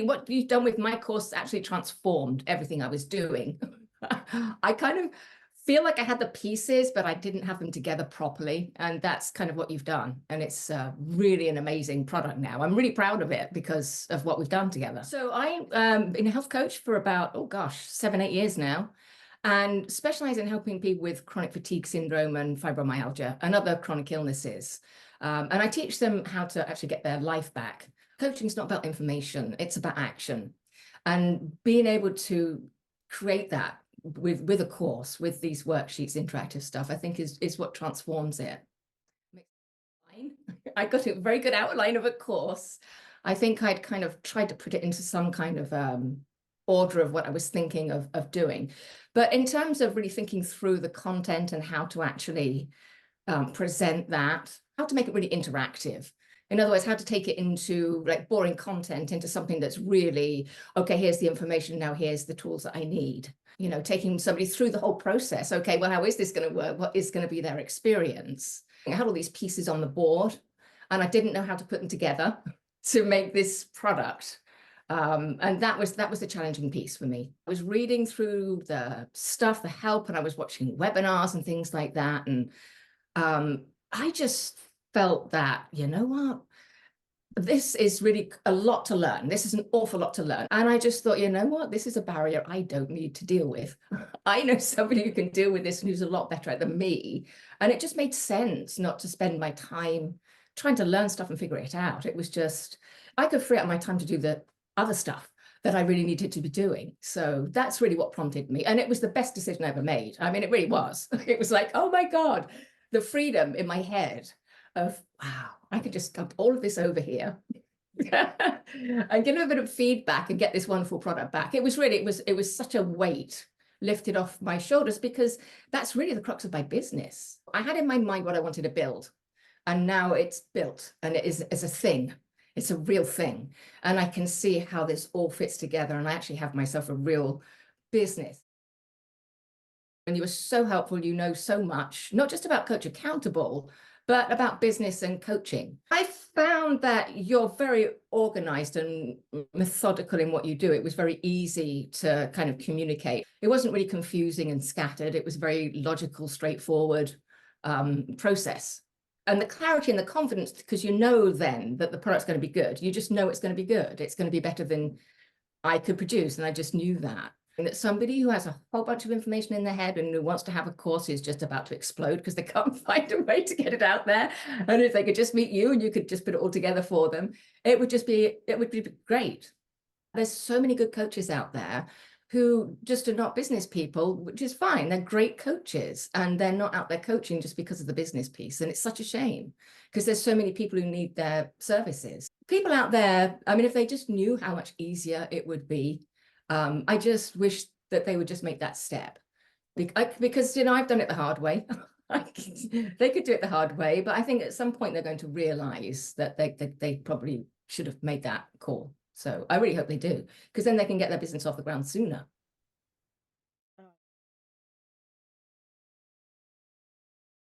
what you've done with my course actually transformed everything I was doing. I kind of feel like I had the pieces, but I didn't have them together properly. And that's kind of what you've done. And it's really an amazing product now. I'm really proud of it because of what we've done together. So I've been a health coach for about, 7-8 years now, and specialize in helping people with chronic fatigue syndrome and fibromyalgia and other chronic illnesses. And I teach them how to actually get their life back. Coaching is not about information, it's about action. And being able to create that with a course, with these worksheets, interactive stuff, I think is what transforms it. I got a very good outline of a course. I think I'd kind of tried to put it into some kind of order of what I was thinking of doing. But in terms of really thinking through the content and how to actually present that, how to make it really interactive. In other words, how to take it into like boring content into something that's really, okay, here's the information, now here's the tools that I need. You know, taking somebody through the whole process. Okay, well, how is this going to work? What is going to be their experience? I had all these pieces on the board and I didn't know how to put them together to make this product. And that was the challenging piece for me. I was reading through the stuff, the help, and I was watching webinars and things like that. And I just felt that, you know what? This is really a lot to learn. This is an awful lot to learn. And I just thought, you know what? This is a barrier I don't need to deal with. I know somebody who can deal with this and who's a lot better at it than me. And it just made sense not to spend my time trying to learn stuff and figure it out. It was just, I could free up my time to do the other stuff that I really needed to be doing. So that's really what prompted me. And it was the best decision I ever made. I mean, it really was. It was like, oh my God, the freedom in my head of, wow, I could just dump all of this over here and give a bit of feedback and get this wonderful product back. It was really, it was such a weight lifted off my shoulders because that's really the crux of my business. I had in my mind what I wanted to build, and now it's built and it is a thing. It's a real thing. And I can see how this all fits together. And I actually have myself a real business. And you were so helpful. You know so much, not just about Coach Accountable, but about business and coaching. I found that you're very organized and methodical in what you do. It was very easy to kind of communicate. It wasn't really confusing and scattered. It was a very logical, straightforward process. And the clarity and the confidence, because you know then that the product's going to be good. You just know it's going to be good. It's going to be better than I could produce. And I just knew that. And that somebody who has a whole bunch of information in their head and who wants to have a course is just about to explode because they can't find a way to get it out there. And if they could just meet you and you could just put it all together for them, it would be great. There's so many good coaches out there who just are not business people, which is fine. They're great coaches and they're not out there coaching just because of the business piece. And it's such a shame because there's so many people who need their services. People out there, I mean, if they just knew how much easier it would be, I just wish that they would just make that step because, you know, I've done it the hard way. They could do it the hard way, but I think at some point they're going to realize that they probably should have made that call. So I really hope they do, because then they can get their business off the ground sooner.